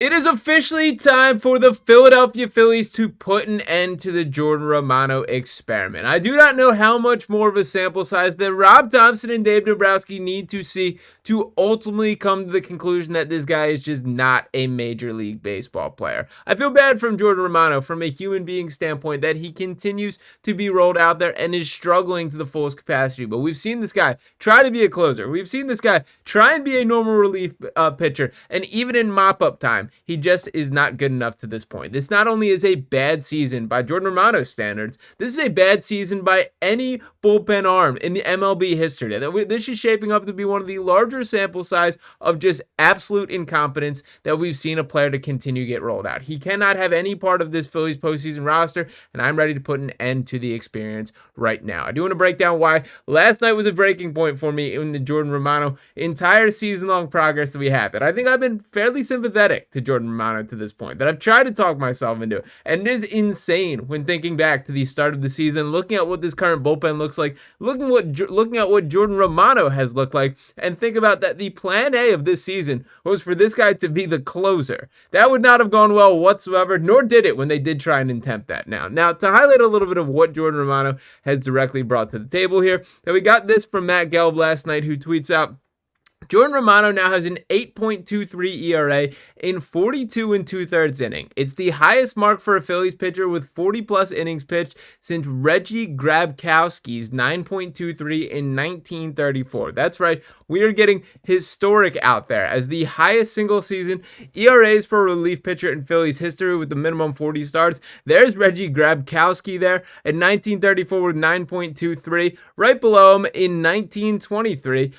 It is officially time for the Philadelphia Phillies to put an end to the Jordan Romano experiment. I do not know how much more of a sample size that Rob Thomson and Dave Dombrowski need to see to ultimately come to the conclusion that this guy is just not a Major League Baseball player. I feel bad from Jordan Romano from a human being standpoint that he continues to be rolled out there and is struggling to the fullest capacity. But we've seen this guy try to be a closer. We've seen this guy try and be a normal relief pitcher. And even in mop-up time, he just is not good enough to this point. This not only is a bad season by Jordan Romano standards, this is a bad season by any bullpen arm in the MLB history. This is shaping up to be one of the larger sample size of just absolute incompetence that we've seen a player to continue to get rolled out. He cannot have any part of this Phillies postseason roster, and I'm ready to put an end to the experience right now. I do want to break down why last night was a breaking point for me in the Jordan Romano entire season-long progress that we have. And I think I've been fairly sympathetic to Jordan Romano to this point, that I've tried to talk myself into it. And it is insane when thinking back to the start of the season, looking at what this current bullpen looks like, looking at what Jordan Romano has looked like, and think about that the plan A of this season was for this guy to be the closer. That would not have gone well whatsoever, nor did it when they did try and attempt that. Now to highlight a little bit of what Jordan Romano has directly brought to the table here, that we got this from Matt Gelb last night, who tweets out, Jordan Romano now has an 8.23 ERA in 42 2/3 inning. It's the highest mark for a Phillies pitcher with 40 plus innings pitched since Reggie Grabkowski's 9.23 in 1934. That's right, we are getting historic out there as the highest single season ERAs for a relief pitcher in Phillies history with the minimum 40 starts. There's Reggie Grabkowski there at 1934 with 9.23. Right below him in 1923.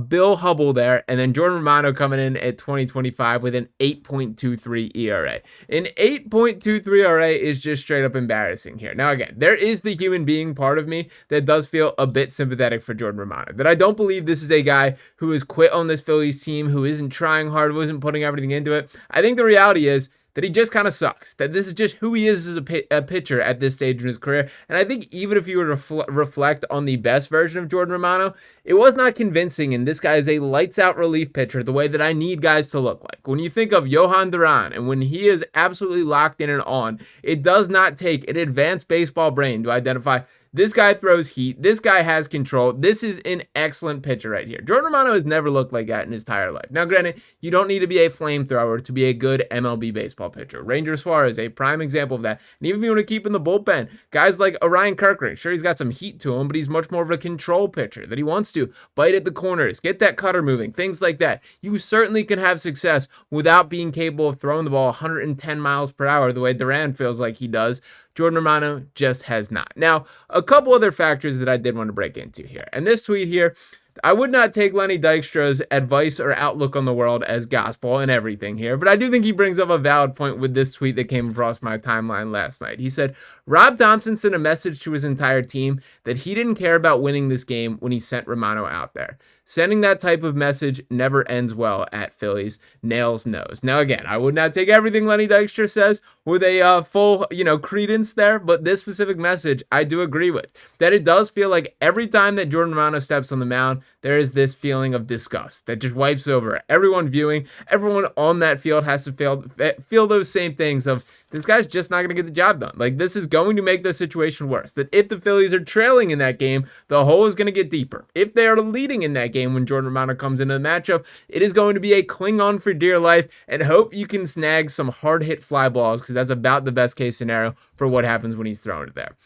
Bill Hubble there, and then Jordan Romano coming in at 2025 with an 8.23 ERA. An 8.23 ERA is just straight up embarrassing here. Now again, there is the human being part of me that does feel a bit sympathetic for Jordan Romano, that I don't believe this is a guy who has quit on this Phillies team, who isn't trying hard, who isn't putting everything into it. I think the reality is that he just kind of sucks, that this is just who he is as a pitcher at this stage in his career. And I think even if you were to reflect on the best version of Jordan Romano, it was not convincing, and this guy is a lights-out relief pitcher the way that I need guys to look like. When you think of Johan Duran, and when he is absolutely locked in and on, it does not take an advanced baseball brain to identify this guy throws heat. This guy has control. This is an excellent pitcher right here. Jordan Romano has never looked like that in his entire life. Now, granted, you don't need to be a flamethrower to be a good MLB baseball pitcher. Ranger Suarez, a prime example of that. And even if you want to keep in the bullpen, guys like Orion Kirkland, sure, he's got some heat to him, but he's much more of a control pitcher, that he wants to bite at the corners, get that cutter moving, things like that. You certainly can have success without being capable of throwing the ball 110 miles per hour the way Duran feels like he does. Jordan Romano just has not. Now, a couple other factors that I did want to break into here. And this tweet here, I would not take Lenny Dykstra's advice or outlook on the world as gospel and everything here, but I do think he brings up a valid point with this tweet that came across my timeline last night. He said, Rob Thomson sent a message to his entire team that he didn't care about winning this game when he sent Romano out there. Sending that type of message never ends well at Phillies. Nails knows. Now, again, I would not take everything Lenny Dykstra says with a full, credence there, but this specific message I do agree with. That it does feel like every time that Jordan Romano steps on the mound, there is this feeling of disgust that just wipes over everyone viewing. Everyone on that field has to feel those same things of, this guy's just not going to get the job done. Like, this is going to make the situation worse. That if the Phillies are trailing in that game, the hole is going to get deeper. If they are leading in that game when Jordan Romano comes into the matchup, it is going to be a cling on for dear life and hope you can snag some hard hit fly balls, because that's about the best case scenario for what happens when he's thrown it there.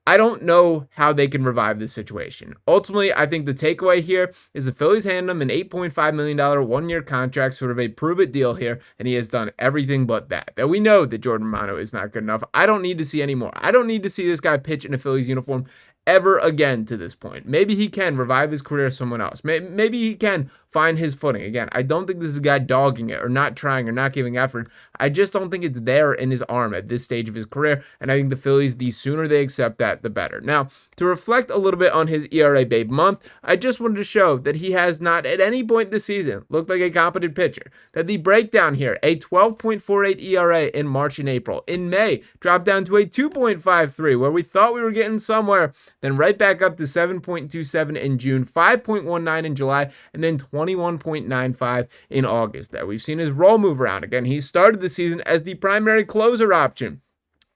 I don't know how they can revive this situation. Ultimately, I think the takeaway here is the Phillies hand him an $8.5 million one-year contract, sort of a prove-it deal here, and he has done everything but that. That we know that Jordan Romano is not good enough. I don't need to see any more. I don't need to see this guy pitch in a Phillies uniform ever again to this point. Maybe he can revive his career as someone else. Maybe he can find his footing. Again, I don't think this is a guy dogging it or not trying or not giving effort. I just don't think it's there in his arm at this stage of his career, and I think the Phillies, the sooner they accept that, the better. Now, to reflect a little bit on his ERA babe month, I just wanted to show that he has not at any point this season looked like a competent pitcher. That the breakdown here, a 12.48 ERA in March and April. In May, dropped down to a 2.53, where we thought we were getting somewhere, then right back up to 7.27 in June, 5.19 in July, and then 20 21.95 in August there. We've seen his role move around. Again, he started the season as the primary closer option.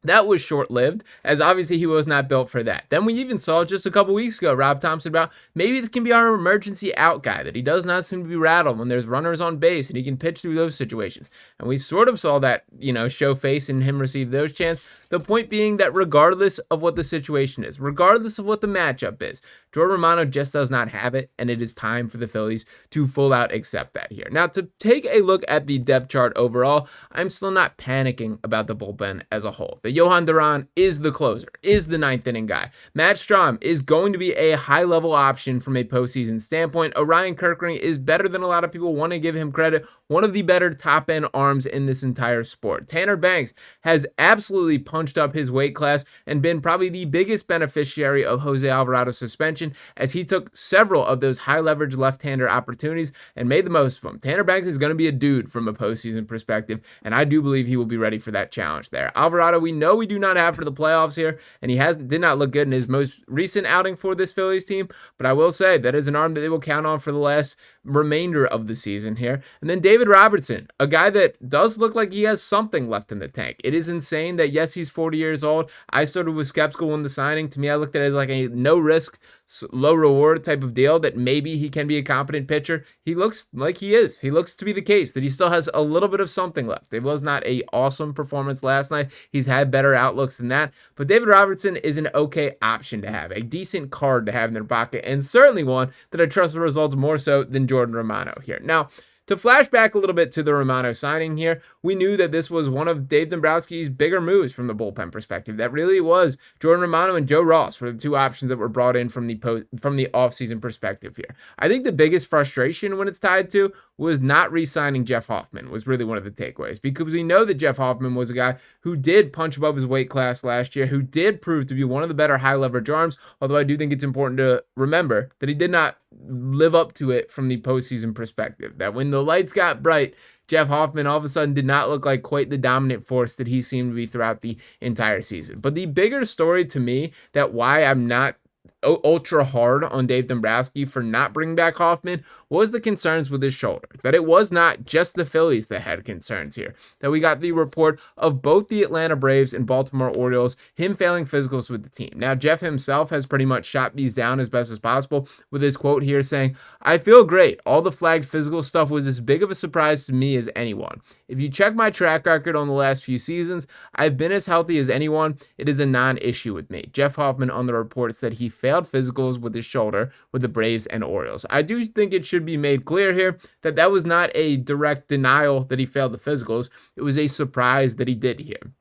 That was short-lived, as obviously he was not built for that. Then we even saw just a couple weeks ago, Rob Thomson about maybe this can be our emergency out guy, that he does not seem to be rattled when there's runners on base and he can pitch through those situations. And we sort of saw that, show face and him receive those chances. The point being that regardless of what the situation is, regardless of what the matchup is, Jordan Romano just does not have it, and it is time for the Phillies to full out accept that here. Now, to take a look at the depth chart overall, I'm still not panicking about the bullpen as a whole. The Johan Duran is the closer, is the ninth inning guy. Matt Strahm is going to be a high-level option from a postseason standpoint. Orion Kirkring is better than a lot of people want to give him credit. One of the better top-end arms in this entire sport. Tanner Banks has absolutely punched up his weight class and been probably the biggest beneficiary of Jose Alvarado's suspension, as he took several of those high-leverage left-hander opportunities and made the most of them. Tanner Banks is going to be a dude from a postseason perspective, and I do believe he will be ready for that challenge there. Alvarado, we know we do not have for the playoffs here, and he did not look good in his most recent outing for this Phillies team, but I will say that is an arm that they will count on for the last remainder of the season here. And then David Robertson, a guy that does look like he has something left in the tank. It is insane that, yes, he's 40 years old. I started with skeptical when the signing. To me, I looked at it as like a no risk, low reward type of deal, that maybe he can be a competent pitcher. He looks like he is. He looks to be the case, that he still has a little bit of something left. It was not an awesome performance last night. He's had better outlooks than that. But David Robertson is an okay option to have, a decent card to have in their pocket, and certainly one that I trust the results more so than Jordan Romano here. Now, to flash back a little bit to the Romano signing here, we knew that this was one of Dave Dombrowski's bigger moves from the bullpen perspective. That really was Jordan Romano and Joe Ross were the two options that were brought in from the offseason perspective here. I think the biggest frustration when it's tied to was not re-signing Jeff Hoffman was really one of the takeaways, because we know that Jeff Hoffman was a guy who did punch above his weight class last year, who did prove to be one of the better high leverage arms, although I do think it's important to remember that he did not live up to it from the postseason perspective. That when the lights got bright, Jeff Hoffman all of a sudden did not look like quite the dominant force that he seemed to be throughout the entire season. But the bigger story to me, that why I'm not ultra hard on Dave Dombrowski for not bringing back Hoffman, was the concerns with his shoulder. That it was not just the Phillies that had concerns here. That we got the report of both the Atlanta Braves and Baltimore Orioles, him failing physicals with the team. Now, Jeff himself has pretty much shot these down as best as possible, with his quote here saying, "I feel great. All the flagged physical stuff was as big of a surprise to me as anyone. If you check my track record on the last few seasons, I've been as healthy as anyone. It is a non-issue with me." Jeff Hoffman on the report said he failed physicals with his shoulder with the Braves and Orioles. I do think it should be made clear here that that was not a direct denial that he failed the physicals. It was a surprise that he did here.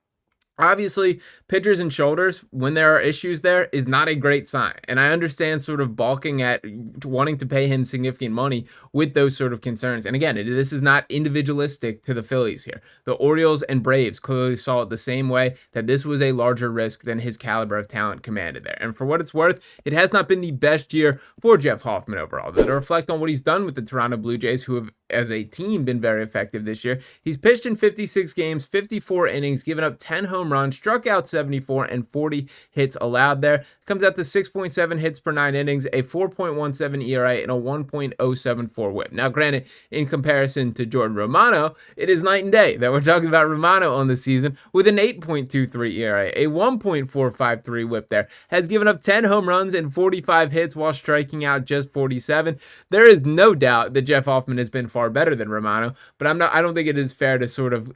Obviously, pitchers and shoulders, when there are issues there, is not a great sign. And I understand sort of balking at wanting to pay him significant money with those sort of concerns. And again, this is not individualistic to the Phillies here. The Orioles and Braves clearly saw it the same way, that this was a larger risk than his caliber of talent commanded there. And for what it's worth, it has not been the best year for Jeff Hoffman overall. To reflect on what he's done with the Toronto Blue Jays, who have, as a team, been very effective this year. He's pitched in 56 games, 54 innings, given up 10 home runs, struck out 74, and 40 hits allowed there. Comes out to 6.7 hits per 9 innings, a 4.17 ERA, and a 1.074 whip. Now, granted, in comparison to Jordan Romano, it is night and day that we're talking about Romano on the season with an 8.23 ERA, a 1.453 whip there. Has given up 10 home runs and 45 hits while striking out just 47. There is no doubt that Jeff Hoffman has been far better than Romano, but I don't think it is fair to sort of,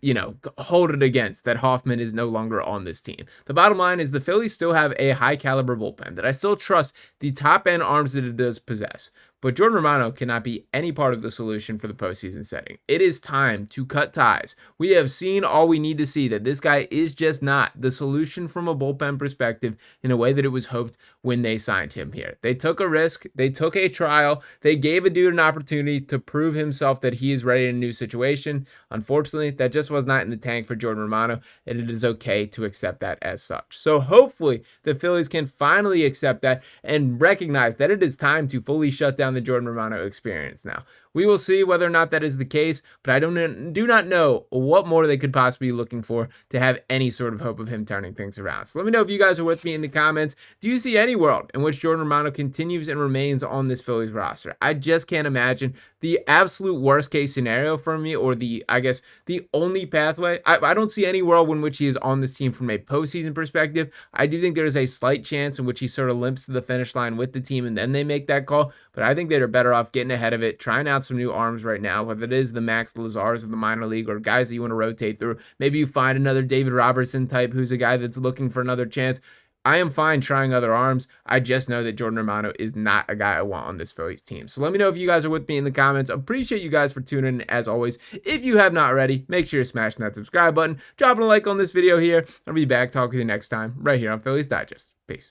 hold it against that Hoffman is no longer on this team. The bottom line is the Phillies still have a high caliber bullpen that I still trust the top end arms that it does possess. But Jordan Romano cannot be any part of the solution for the postseason setting. It is time to cut ties. We have seen all we need to see, that this guy is just not the solution from a bullpen perspective in a way that it was hoped when they signed him here. They took a risk. They took a trial. They gave a dude an opportunity to prove himself that he is ready in a new situation. Unfortunately, that just was not in the tank for Jordan Romano, and it is okay to accept that as such. So hopefully the Phillies can finally accept that and recognize that it is time to fully shut down the Jordan Romano experience now. We will see whether or not that is the case, but I do not know what more they could possibly be looking for to have any sort of hope of him turning things around. So let me know if you guys are with me in the comments. Do you see any world in which Jordan Romano continues and remains on this Phillies roster? I just can't imagine the absolute worst case scenario for me, or I guess the only pathway. I don't see any world in which he is on this team from a postseason perspective. I do think there is a slight chance in which he sort of limps to the finish line with the team and then they make that call, but I think they're better off getting ahead of it, trying out some new arms right now, whether it is the Max Lazars of the minor league or guys that you want to rotate through. Maybe you find another David Robertson type who's a guy that's looking for another chance. I am fine trying other arms. I just know that Jordan Romano is not a guy I want on this Phillies team. So let me know if you guys are with me in the comments. Appreciate you guys for tuning in as always. If you have not already, make sure you're smashing that subscribe button, dropping a like on this video here. I'll be back talking to you next time right here on Phillies Digest. Peace.